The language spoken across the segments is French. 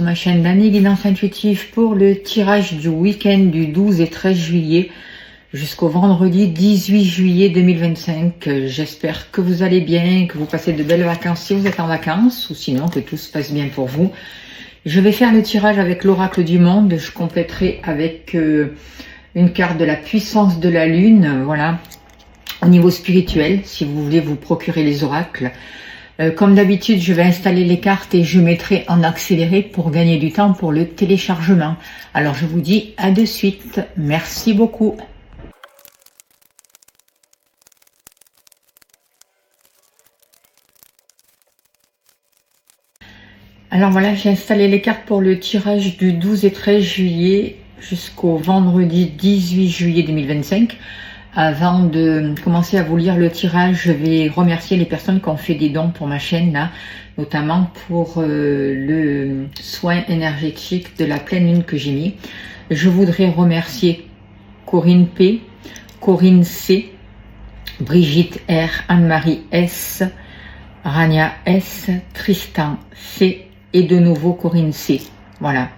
sur ma chaîne d'Annie Guidance Intuitive pour le tirage du week-end du 12 et 13 juillet jusqu'au vendredi 18 juillet 2025. J'espère que vous allez bien, que vous passez de belles vacances si vous êtes en vacances ou sinon que tout se passe bien pour vous. Je vais faire le tirage avec l'oracle du monde. Je compléterai avec une carte de la puissance de la lune, voilà, au niveau spirituel, si vous voulez vous procurer les oracles. Comme d'habitude, je vais installer les cartes et je mettrai en accéléré pour gagner du temps pour le téléchargement. Alors je vous dis à de suite. Merci beaucoup. Alors voilà, j'ai installé les cartes pour le tirage du 12 et 13 juillet jusqu'au vendredi 18 juillet 2025. Avant de commencer à vous lire le tirage, je vais remercier les personnes qui ont fait des dons pour ma chaîne, là, notamment pour le soin énergétique de la pleine lune que j'ai mis. Je voudrais remercier Corinne P, Corinne C, Brigitte R, Anne-Marie S, Rania S, Tristan C et de nouveau Corinne C. Voilà.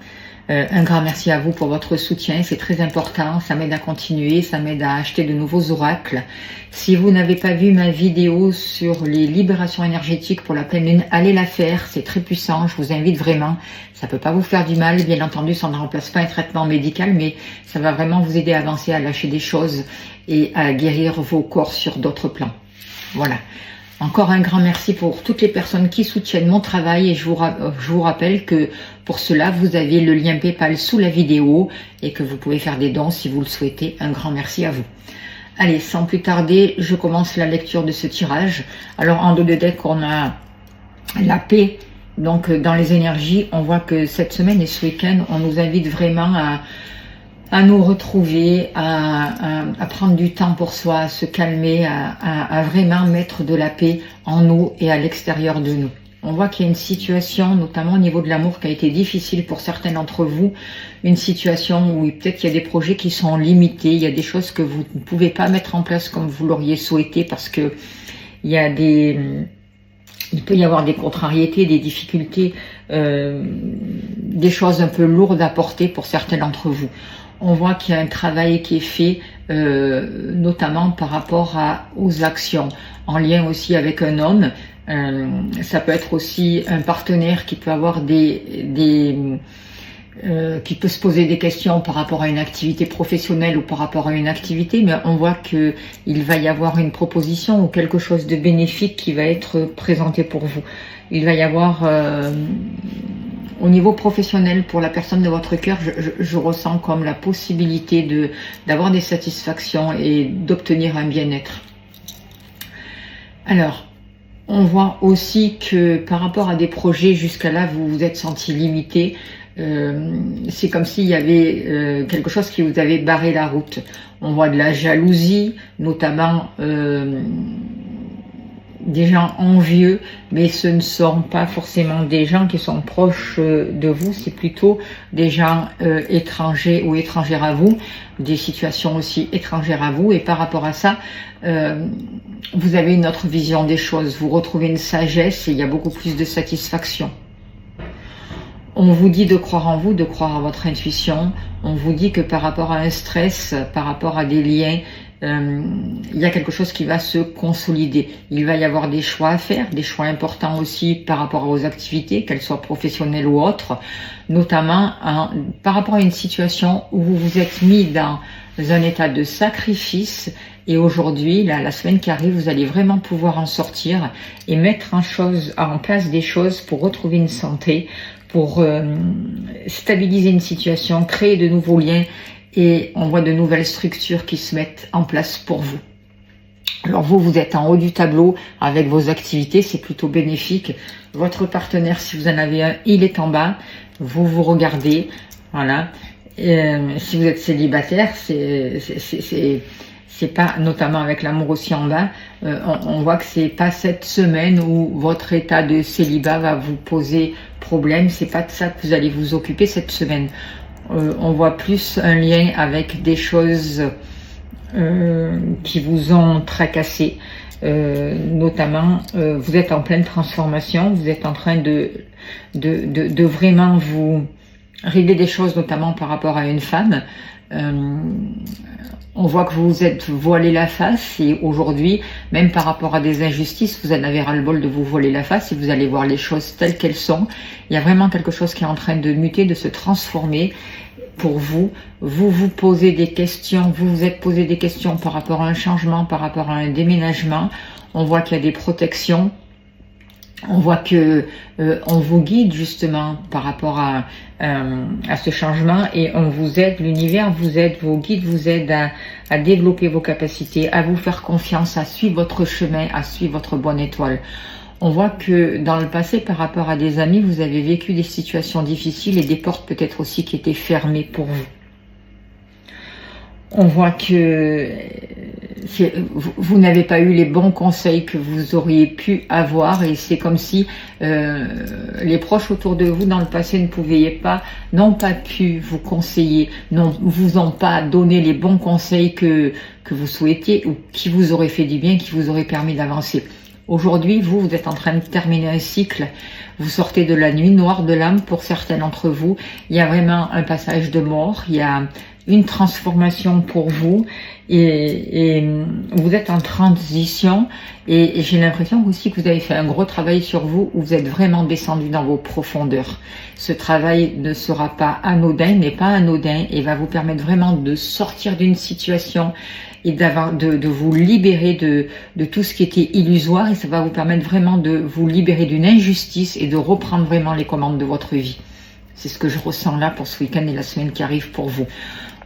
Un grand merci à vous pour votre soutien, c'est très important, ça m'aide à continuer, ça m'aide à acheter de nouveaux oracles. Si vous n'avez pas vu ma vidéo sur les libérations énergétiques pour la pleine lune, allez la faire, c'est très puissant, je vous invite vraiment. Ça peut pas vous faire du mal, bien entendu, ça ne remplace pas un traitement médical, mais ça va vraiment vous aider à avancer, à lâcher des choses et à guérir vos corps sur d'autres plans. Voilà. Encore un grand merci pour toutes les personnes qui soutiennent mon travail et je vous rappelle que pour cela, vous avez le lien PayPal sous la vidéo et que vous pouvez faire des dons si vous le souhaitez. Un grand merci à vous. Allez, sans plus tarder, je commence la lecture de ce tirage. Alors, en dos de deck, on a la paix. Donc, dans les énergies, on voit que cette semaine et ce week-end, on nous invite vraiment à nous retrouver, à prendre du temps pour soi, à se calmer, à vraiment mettre de la paix en nous et à l'extérieur de nous. On voit qu'il y a une situation, notamment au niveau de l'amour, qui a été difficile pour certains d'entre vous. Une situation où peut-être il y a des projets qui sont limités, il y a des choses que vous ne pouvez pas mettre en place comme vous l'auriez souhaité parce que il peut y avoir des contrariétés, des difficultés, des choses un peu lourdes à porter pour certains d'entre vous. On voit qu'il y a un travail qui est fait, notamment par rapport aux actions, en lien aussi avec un homme. Ça peut être aussi un partenaire qui peut avoir qui peut se poser des questions par rapport à une activité professionnelle ou par rapport à une activité, mais on voit que il va y avoir une proposition ou quelque chose de bénéfique qui va être présenté pour vous. Il va y avoir au niveau professionnel, pour la personne de votre cœur, je ressens comme la possibilité d'avoir des satisfactions et d'obtenir un bien-être. Alors, on voit aussi que par rapport à des projets, jusqu'à là, vous vous êtes senti limité. C'est comme s'il y avait quelque chose qui vous avait barré la route. On voit de la jalousie, notamment des gens envieux, mais ce ne sont pas forcément des gens qui sont proches de vous, c'est plutôt des gens étrangers ou étrangères à vous, des situations aussi étrangères à vous, et par rapport à ça, vous avez une autre vision des choses, vous retrouvez une sagesse et il y a beaucoup plus de satisfaction. On vous dit de croire en vous, de croire à votre intuition, on vous dit que par rapport à un stress, par rapport à des liens, il y a quelque chose qui va se consolider. Il va y avoir des choix à faire, des choix importants aussi par rapport aux activités, qu'elles soient professionnelles ou autres, notamment par rapport à une situation où vous vous êtes mis dans un état de sacrifice et aujourd'hui, la semaine qui arrive, vous allez vraiment pouvoir en sortir et mettre en place des choses pour retrouver une santé, pour stabiliser une situation, créer de nouveaux liens. Et on voit de nouvelles structures qui se mettent en place pour vous. Alors vous êtes en haut du tableau avec vos activités, c'est plutôt bénéfique. Votre partenaire, si vous en avez un, il est en bas. Vous regardez, voilà. Si vous êtes célibataire, c'est pas, notamment avec l'amour aussi en bas, on voit que c'est pas cette semaine où votre état de célibat va vous poser problème. C'est pas de ça que vous allez vous occuper cette semaine. On voit plus un lien avec des choses qui vous ont tracassé, notamment vous êtes en pleine transformation, vous êtes en train de de vraiment vous régler des choses, notamment par rapport à une femme. On voit que vous vous êtes voilé la face et aujourd'hui, même par rapport à des injustices, vous en avez ras-le-bol de vous voiler la face et vous allez voir les choses telles qu'elles sont. Il y a vraiment quelque chose qui est en train de muter, de se transformer pour vous. Vous vous posez des questions, vous vous êtes posé des questions par rapport à un changement, par rapport à un déménagement. On voit qu'il y a des protections. On voit que on vous guide justement par rapport à ce changement et on vous aide, l'univers vous aide, vos guides vous aident à développer vos capacités, à vous faire confiance, à suivre votre chemin, à suivre votre bonne étoile. On voit que dans le passé, par rapport à des amis, vous avez vécu des situations difficiles et des portes peut-être aussi qui étaient fermées pour vous. On voit que vous n'avez pas eu les bons conseils que vous auriez pu avoir et c'est comme si les proches autour de vous dans le passé n'ont pas pu vous conseiller, vous ont pas donné les bons conseils que vous souhaitiez ou qui vous auraient fait du bien, qui vous auraient permis d'avancer. Aujourd'hui, vous êtes en train de terminer un cycle, vous sortez de la nuit noire de l'âme pour certains d'entre vous, il y a vraiment un passage de mort, il y a une transformation pour vous et vous êtes en transition et j'ai l'impression aussi que vous avez fait un gros travail sur vous où vous êtes vraiment descendu dans vos profondeurs. Ce travail ne sera pas anodin, n'est pas anodin et va vous permettre vraiment de sortir d'une situation et de vous libérer de tout ce qui était illusoire et ça va vous permettre vraiment de vous libérer d'une injustice et de reprendre vraiment les commandes de votre vie. C'est ce que je ressens là pour ce week-end et la semaine qui arrive pour vous.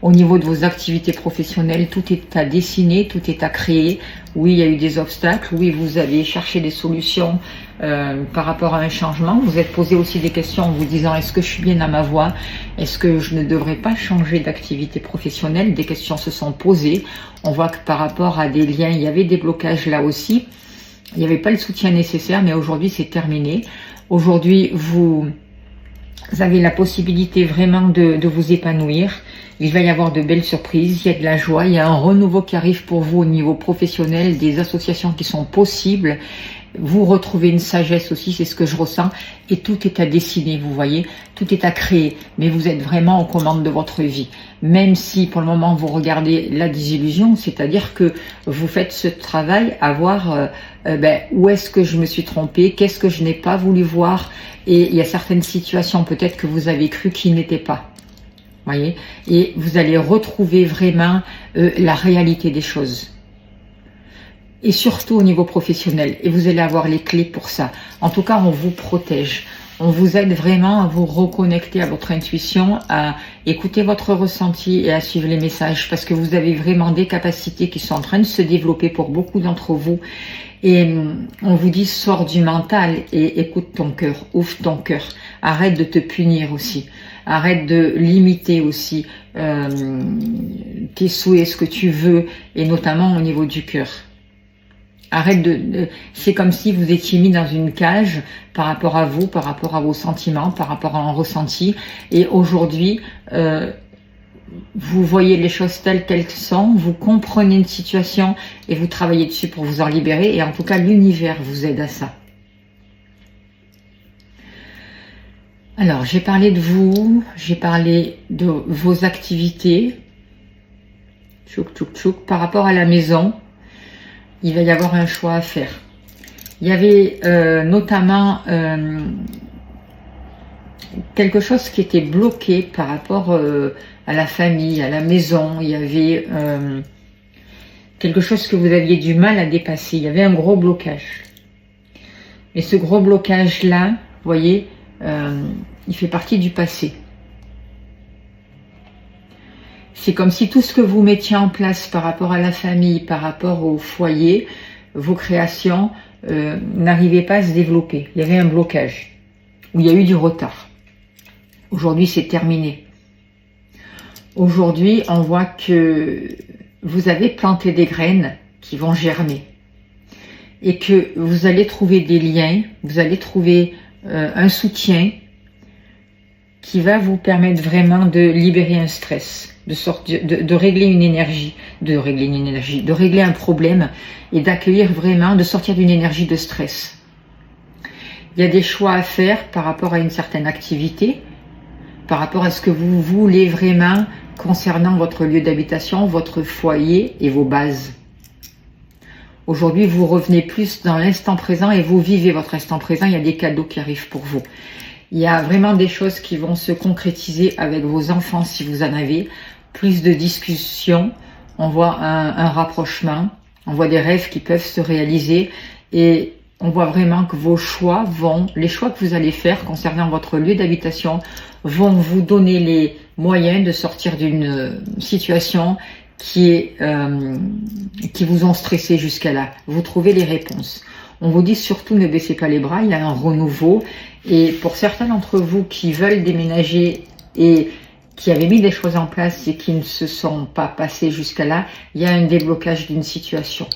Au niveau de vos activités professionnelles, tout est à dessiner, tout est à créer. Oui, il y a eu des obstacles. Oui, vous avez cherché des solutions par rapport à un changement. Vous êtes posé aussi des questions en vous disant est-ce que je suis bien à ma voie? Est-ce que je ne devrais pas changer d'activité professionnelle? Des questions se sont posées. On voit que par rapport à des liens, il y avait des blocages là aussi. Il n'y avait pas le soutien nécessaire, mais aujourd'hui c'est terminé. Aujourd'hui, vous avez la possibilité vraiment de vous épanouir. Il va y avoir de belles surprises, il y a de la joie, il y a un renouveau qui arrive pour vous au niveau professionnel, des associations qui sont possibles. Vous retrouvez une sagesse aussi, c'est ce que je ressens. Et tout est à dessiner, vous voyez, tout est à créer. Mais vous êtes vraiment aux commandes de votre vie. Même si pour le moment vous regardez la désillusion, c'est-à-dire que vous faites ce travail à voir où est-ce que je me suis trompée, qu'est-ce que je n'ai pas voulu voir. Et il y a certaines situations peut-être que vous avez cru qui n'étaient pas. Voyez, et vous allez retrouver vraiment la réalité des choses. Et surtout au niveau professionnel. Et vous allez avoir les clés pour ça. En tout cas, on vous protège. On vous aide vraiment à vous reconnecter à votre intuition, à écouter votre ressenti et à suivre les messages. Parce que vous avez vraiment des capacités qui sont en train de se développer pour beaucoup d'entre vous. Et on vous dit, sors du mental et écoute ton cœur, ouvre ton cœur. Arrête de te punir aussi. Arrête de limiter aussi tes souhaits, ce que tu veux, et notamment au niveau du cœur. Arrête c'est comme si vous étiez mis dans une cage par rapport à vous, par rapport à vos sentiments, par rapport à un ressenti. Et aujourd'hui, vous voyez les choses telles qu'elles sont, vous comprenez une situation et vous travaillez dessus pour vous en libérer. Et en tout cas, l'univers vous aide à ça. Alors, j'ai parlé de vous, j'ai parlé de vos activités. Tchouk, tchouk, tchouk. Par rapport à la maison, il va y avoir un choix à faire. Il y avait notamment quelque chose qui était bloqué par rapport à la famille, à la maison. Il y avait quelque chose que vous aviez du mal à dépasser. Il y avait un gros blocage. Et ce gros blocage-là, vous voyez, il fait partie du passé. C'est comme si tout ce que vous mettiez en place par rapport à la famille, par rapport au foyer, vos créations, n'arrivaient pas à se développer. Il y avait un blocage, où il y a eu du retard. Aujourd'hui, c'est terminé. Aujourd'hui, on voit que vous avez planté des graines qui vont germer. Et que vous allez trouver des liens, vous allez trouver un soutien qui va vous permettre vraiment de libérer un stress, de régler une énergie, de régler un problème et d'accueillir vraiment, de sortir d'une énergie de stress. Il y a des choix à faire par rapport à une certaine activité, par rapport à ce que vous voulez vraiment concernant votre lieu d'habitation, votre foyer et vos bases. Aujourd'hui, vous revenez plus dans l'instant présent et vous vivez votre instant présent. Il y a des cadeaux qui arrivent pour vous. Il y a vraiment des choses qui vont se concrétiser avec vos enfants si vous en avez. Plus de discussions, on voit un rapprochement, on voit des rêves qui peuvent se réaliser et on voit vraiment que vos choix les choix que vous allez faire concernant votre lieu d'habitation vont vous donner les moyens de sortir d'une situation qui vous ont stressé jusqu'à là. Vous trouvez les réponses. On vous dit surtout ne baissez pas les bras, il y a un renouveau. Et pour certains d'entre vous qui veulent déménager et qui avaient mis des choses en place et qui ne se sont pas passées jusqu'à là, il y a un déblocage d'une situation.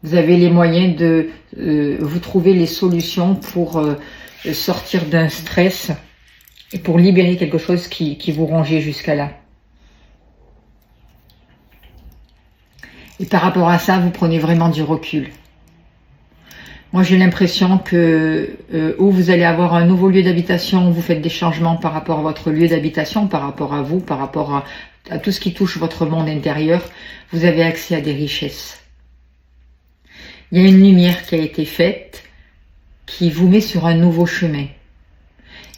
Vous avez les moyens de vous trouver les solutions pour sortir d'un stress et pour libérer quelque chose qui vous rongeait jusqu'à là. Et par rapport à ça, vous prenez vraiment du recul. Moi, j'ai l'impression que où vous allez avoir un nouveau lieu d'habitation, vous faites des changements par rapport à votre lieu d'habitation, par rapport à vous, par rapport à tout ce qui touche votre monde intérieur, vous avez accès à des richesses. Il y a une lumière qui a été faite qui vous met sur un nouveau chemin.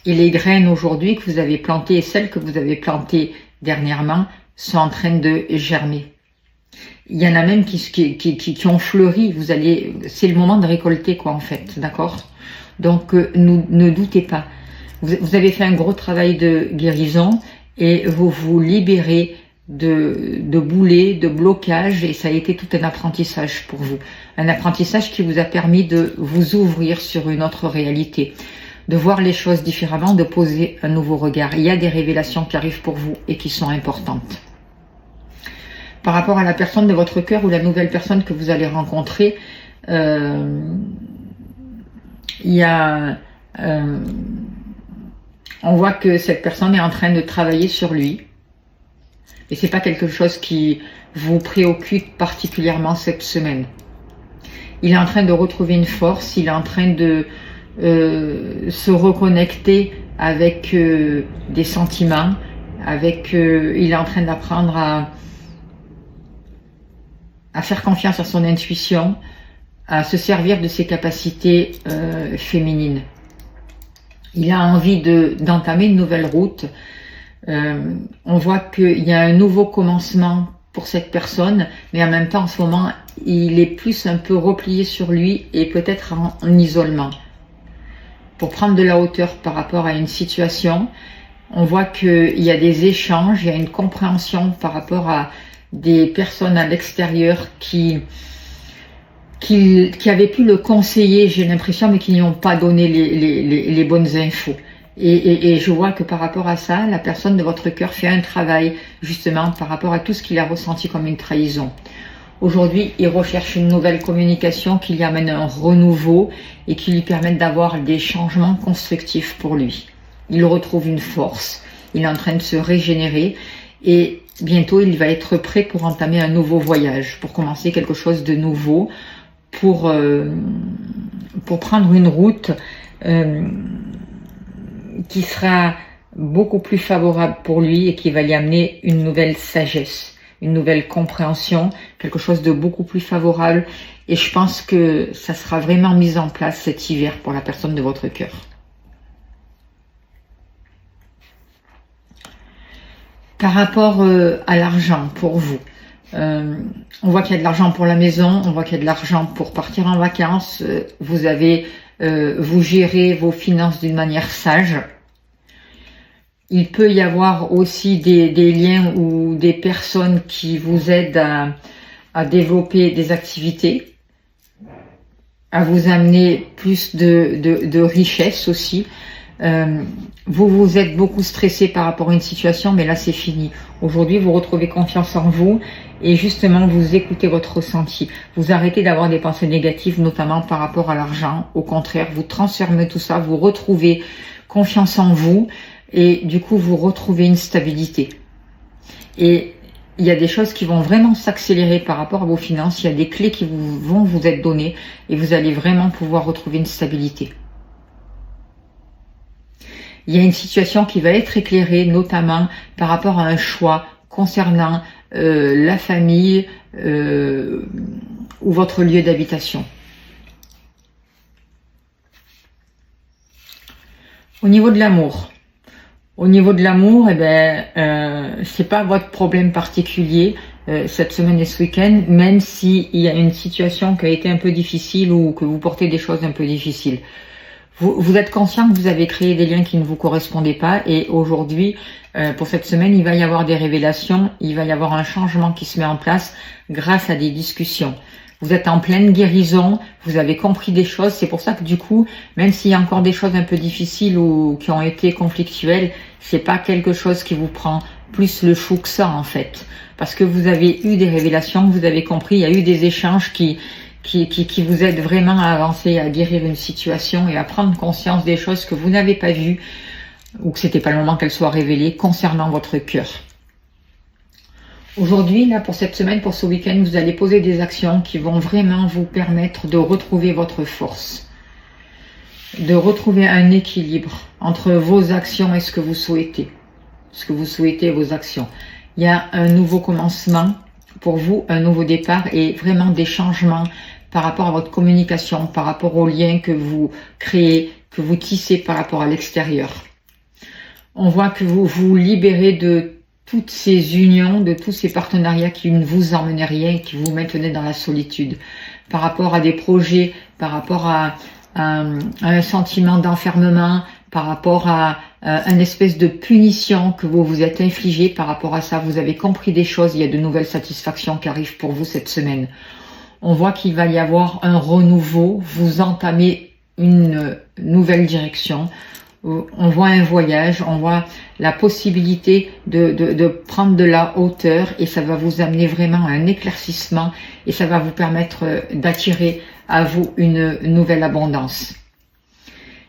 Et les graines aujourd'hui que vous avez plantées et celles que vous avez plantées dernièrement sont en train de germer. Il y en a même qui ont fleuri. C'est le moment de récolter quoi en fait, d'accord? Donc ne doutez pas. Vous avez fait un gros travail de guérison et vous vous libérez de boulets, de blocages et ça a été tout un apprentissage pour vous. Un apprentissage qui vous a permis de vous ouvrir sur une autre réalité, de voir les choses différemment, de poser un nouveau regard. Il y a des révélations qui arrivent pour vous et qui sont importantes. Par rapport à la personne de votre cœur ou la nouvelle personne que vous allez rencontrer, on voit que cette personne est en train de travailler sur lui. Et c'est pas quelque chose qui vous préoccupe particulièrement cette semaine. Il est en train de retrouver une force, il est en train de se reconnecter avec des sentiments, il est en train d'apprendre à faire confiance à son intuition, à se servir de ses capacités féminines. Il a envie d'entamer une nouvelle route. On voit qu'il y a un nouveau commencement pour cette personne, mais en même temps, en ce moment, il est plus un peu replié sur lui et peut-être en isolement. Pour prendre de la hauteur par rapport à une situation, on voit qu'il y a des échanges, il y a une compréhension par rapport à des personnes à l'extérieur qui avaient pu le conseiller, j'ai l'impression, mais qui n'y ont pas donné les bonnes infos. Et je vois que par rapport à ça, la personne de votre cœur fait un travail justement par rapport à tout ce qu'il a ressenti comme une trahison. Aujourd'hui, il recherche une nouvelle communication qui lui amène un renouveau et qui lui permette d'avoir des changements constructifs pour lui. Il retrouve une force, il est en train de se régénérer et bientôt il va être prêt pour entamer un nouveau voyage, pour commencer quelque chose de nouveau, pour prendre une route qui sera beaucoup plus favorable pour lui et qui va lui amener une nouvelle sagesse, une nouvelle compréhension, quelque chose de beaucoup plus favorable. Et je pense que ça sera vraiment mis en place cet hiver pour la personne de votre cœur. Par rapport à l'argent pour vous, on voit qu'il y a de l'argent pour la maison, on voit qu'il y a de l'argent pour partir en vacances, vous gérez vos finances d'une manière sage. Il peut y avoir aussi des liens ou des personnes qui vous aident à développer des activités, à vous amener plus de richesse aussi. Vous êtes beaucoup stressé par rapport à une situation, mais là c'est fini. Aujourd'hui, vous retrouvez confiance en vous et justement vous écoutez votre ressenti. Vous arrêtez d'avoir des pensées négatives, notamment par rapport à l'argent. Au contraire, vous transformez tout ça, vous retrouvez confiance en vous et du coup vous retrouvez une stabilité. Et il y a des choses qui vont vraiment s'accélérer par rapport à vos finances. Il y a des clés qui vont vous être données et vous allez vraiment pouvoir retrouver une stabilité. Il y a une situation qui va être éclairée, notamment par rapport à un choix concernant la famille ou votre lieu d'habitation. Au niveau de l'amour. Au niveau de l'amour, eh ben, c'est pas votre problème particulier cette semaine et ce week-end, même s'il y a une situation qui a été un peu difficile ou que vous portez des choses un peu difficiles. Vous êtes conscient que vous avez créé des liens qui ne vous correspondaient pas et aujourd'hui, pour cette semaine, il va y avoir des révélations, il va y avoir un changement qui se met en place grâce à des discussions. Vous êtes en pleine guérison, vous avez compris des choses, c'est pour ça que du coup, même s'il y a encore des choses un peu difficiles ou qui ont été conflictuelles, c'est pas quelque chose qui vous prend plus le chou que ça en fait. Parce que vous avez eu des révélations, vous avez compris, il y a eu des échanges qui vous aident vraiment à avancer, à guérir une situation et à prendre conscience des choses que vous n'avez pas vues ou que c'était pas le moment qu'elles soient révélées concernant votre cœur. Aujourd'hui, là, pour cette semaine, pour ce week-end, vous allez poser des actions qui vont vraiment vous permettre de retrouver votre force, de retrouver un équilibre entre vos actions et ce que vous souhaitez, vos actions. Il y a un nouveau commencement pour vous, un nouveau départ et vraiment des changements par rapport à votre communication, par rapport aux liens que vous créez, que vous tissez par rapport à l'extérieur. On voit que vous vous libérez de toutes ces unions, de tous ces partenariats qui ne vous emmenaient rien et qui vous maintenaient dans la solitude. Par rapport à des projets, par rapport à un sentiment d'enfermement, par rapport à une espèce de punition que vous vous êtes infligé, par rapport à ça, vous avez compris des choses, il y a de nouvelles satisfactions qui arrivent pour vous cette semaine. On voit qu'il va y avoir un renouveau, vous entamez une nouvelle direction. On voit un voyage, on voit la possibilité de prendre de la hauteur et ça va vous amener vraiment à un éclaircissement et ça va vous permettre d'attirer à vous une nouvelle abondance.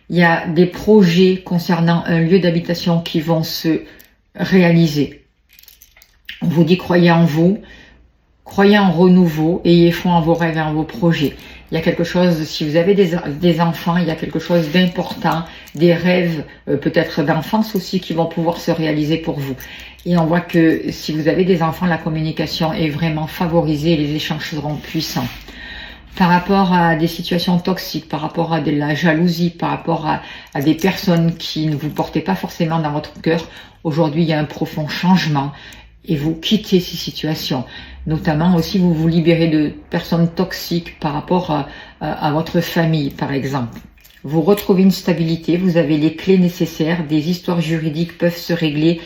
Il y a des projets concernant un lieu d'habitation qui vont se réaliser. On vous dit croyez en vous, croyez en renouveau, ayez foi en vos rêves et en vos projets. Il y a quelque chose, si vous avez des enfants, il y a quelque chose d'important, des rêves peut-être d'enfance aussi qui vont pouvoir se réaliser pour vous. Et on voit que si vous avez des enfants, la communication est vraiment favorisée et les échanges seront puissants. Par rapport à des situations toxiques, par rapport à de la jalousie, par rapport à des personnes qui ne vous portaient pas forcément dans votre cœur, aujourd'hui il y a un profond changement et vous quittez ces situations. Notamment aussi vous vous libérez de personnes toxiques par rapport à votre famille par exemple. Vous retrouvez une stabilité, vous avez les clés nécessaires, des histoires juridiques peuvent se régler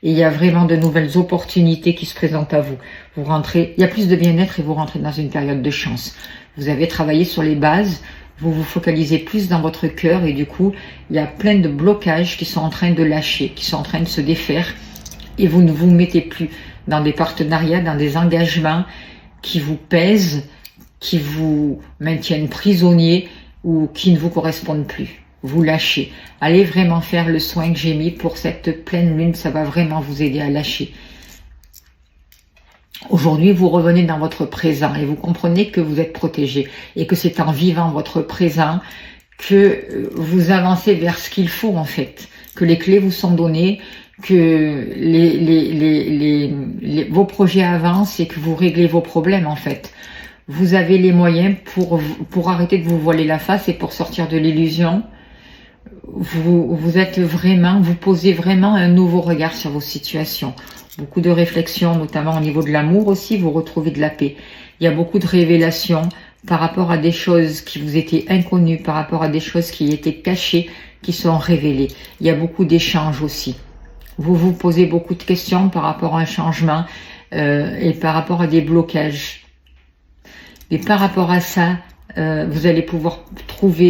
et il y a vraiment de nouvelles opportunités qui se présentent à vous. Vous rentrez, il y a plus de bien-être et vous rentrez dans une période de chance. Vous avez travaillé sur les bases, vous vous focalisez plus dans votre cœur et du coup, il y a plein de blocages qui sont en train de lâcher, qui sont en train de se défaire et vous ne vous mettez plus dans des partenariats, dans des engagements qui vous pèsent, qui vous maintiennent prisonnier ou qui ne vous correspondent plus. Vous lâchez. Allez vraiment faire le soin que j'ai mis pour cette pleine lune, ça va vraiment vous aider à lâcher. Aujourd'hui, vous revenez dans votre présent et vous comprenez que vous êtes protégé et que c'est en vivant votre présent que vous avancez vers ce qu'il faut en fait, que les clés vous sont données, que vos projets avancent et que vous réglez vos problèmes en fait. Vous avez les moyens pour arrêter de vous voiler la face et pour sortir de l'illusion. Vous posez vraiment un nouveau regard sur vos situations. Beaucoup de réflexions, notamment au niveau de l'amour aussi, vous retrouvez de la paix. Il y a beaucoup de révélations par rapport à des choses qui vous étaient inconnues, par rapport à des choses qui étaient cachées, qui sont révélées. Il y a beaucoup d'échanges aussi. Vous vous posez beaucoup de questions par rapport à un changement et par rapport à des blocages. Et par rapport à ça, vous allez pouvoir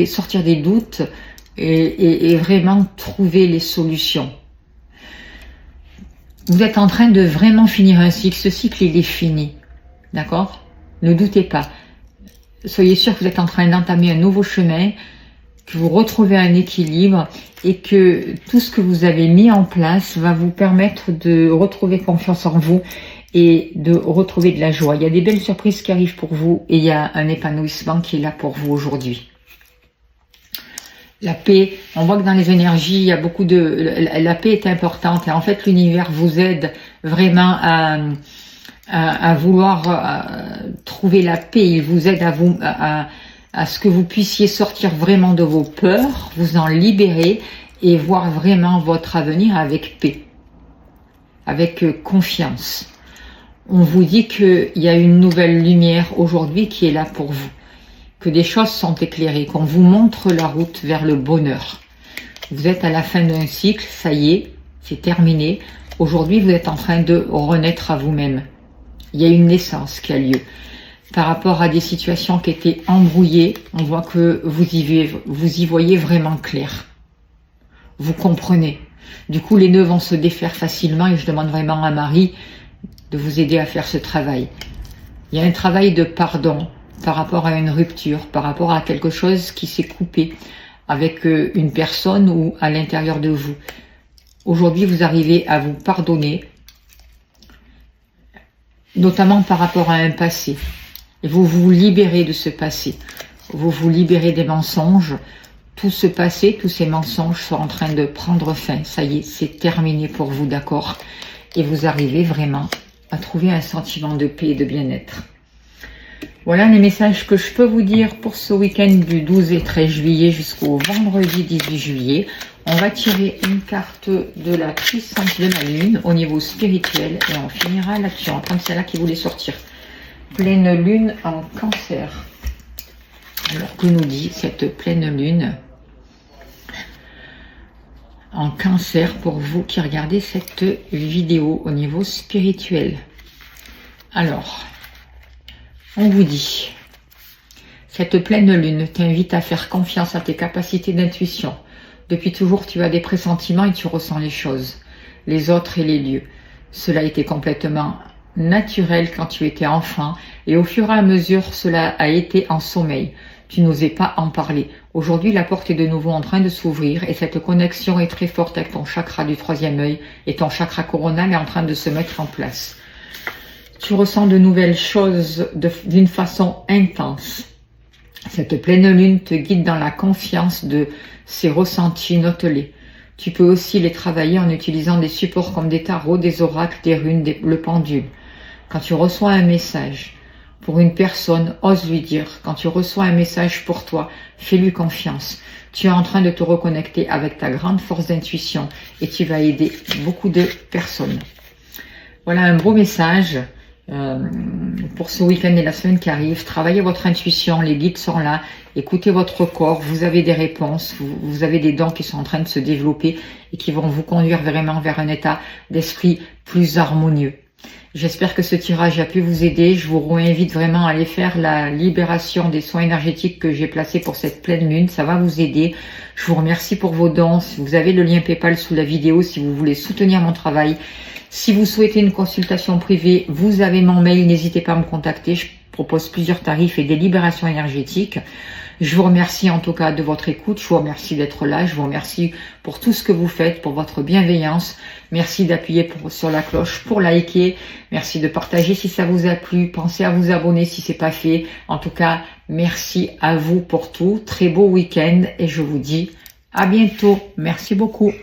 sortir des doutes et vraiment trouver les solutions. Vous êtes en train de vraiment finir un cycle. Ce cycle, il est fini. D'accord? Ne doutez pas. Soyez sûr que vous êtes en train d'entamer un nouveau chemin que vous retrouvez un équilibre et que tout ce que vous avez mis en place va vous permettre de retrouver confiance en vous et de retrouver de la joie. Il y a des belles surprises qui arrivent pour vous et il y a un épanouissement qui est là pour vous aujourd'hui. La paix, on voit que dans les énergies, il y a beaucoup de... La paix est importante et en fait l'univers vous aide vraiment à vouloir trouver la paix. Il vous aide à ce que vous puissiez sortir vraiment de vos peurs, vous en libérer et voir vraiment votre avenir avec paix, avec confiance. On vous dit qu'il y a une nouvelle lumière aujourd'hui qui est là pour vous, que des choses sont éclairées, qu'on vous montre la route vers le bonheur. Vous êtes à la fin d'un cycle, ça y est, c'est terminé. Aujourd'hui, vous êtes en train de renaître à vous-même. Il y a une naissance qui a lieu. Par rapport à des situations qui étaient embrouillées, on voit que vous y voyez vraiment clair. Vous comprenez. Du coup, les nœuds vont se défaire facilement et je demande vraiment à Marie de vous aider à faire ce travail. Il y a un travail de pardon par rapport à une rupture, par rapport à quelque chose qui s'est coupé avec une personne ou à l'intérieur de vous. Aujourd'hui, vous arrivez à vous pardonner, notamment par rapport à un passé. Et vous vous libérez de ce passé. Vous vous libérez des mensonges. Tout ce passé, tous ces mensonges sont en train de prendre fin. Ça y est, c'est terminé pour vous, d'accord? Et vous arrivez vraiment à trouver un sentiment de paix et de bien-être. Voilà les messages que je peux vous dire pour ce week-end du 12 et 13 juillet jusqu'au vendredi 18 juillet. On va tirer une carte de la puissance de la lune au niveau spirituel et on finira là-dessus, comme celle-là qui voulait sortir. Pleine lune en cancer. Alors que nous dit cette pleine lune en cancer pour vous qui regardez cette vidéo au niveau spirituel? Alors, on vous dit, cette pleine lune t'invite à faire confiance à tes capacités d'intuition. Depuis toujours, tu as des pressentiments et tu ressens les choses, les autres et les lieux. Cela était complètement naturel quand tu étais enfant et au fur et à mesure, cela a été en sommeil. Tu n'osais pas en parler. Aujourd'hui, la porte est de nouveau en train de s'ouvrir et cette connexion est très forte avec ton chakra du troisième œil et ton chakra coronal est en train de se mettre en place. Tu ressens de nouvelles choses d'une façon intense. Cette pleine lune te guide dans la confiance de ces ressentis, note-les. Tu peux aussi les travailler en utilisant des supports comme des tarots, des oracles, des runes, le pendule. Quand tu reçois un message pour une personne, ose lui dire. Quand tu reçois un message pour toi, fais-lui confiance. Tu es en train de te reconnecter avec ta grande force d'intuition et tu vas aider beaucoup de personnes. Voilà un beau message. Pour ce week-end et la semaine qui arrive, travaillez votre intuition, les guides sont là, écoutez votre corps, vous avez des réponses, vous avez des dons qui sont en train de se développer et qui vont vous conduire vraiment vers un état d'esprit plus harmonieux. J'espère que ce tirage a pu vous aider, je vous réinvite vraiment à aller faire la libération des soins énergétiques que j'ai placés pour cette pleine lune, ça va vous aider. Je vous remercie pour vos dons, vous avez le lien PayPal sous la vidéo si vous voulez soutenir mon travail. Si vous souhaitez une consultation privée, vous avez mon mail, n'hésitez pas à me contacter. Je propose plusieurs tarifs et des libérations énergétiques. Je vous remercie en tout cas de votre écoute. Je vous remercie d'être là. Je vous remercie pour tout ce que vous faites, pour votre bienveillance. Merci d'appuyer sur la cloche pour liker. Merci de partager si ça vous a plu. Pensez à vous abonner si c'est pas fait. En tout cas, merci à vous pour tout. Très beau week-end et je vous dis à bientôt. Merci beaucoup.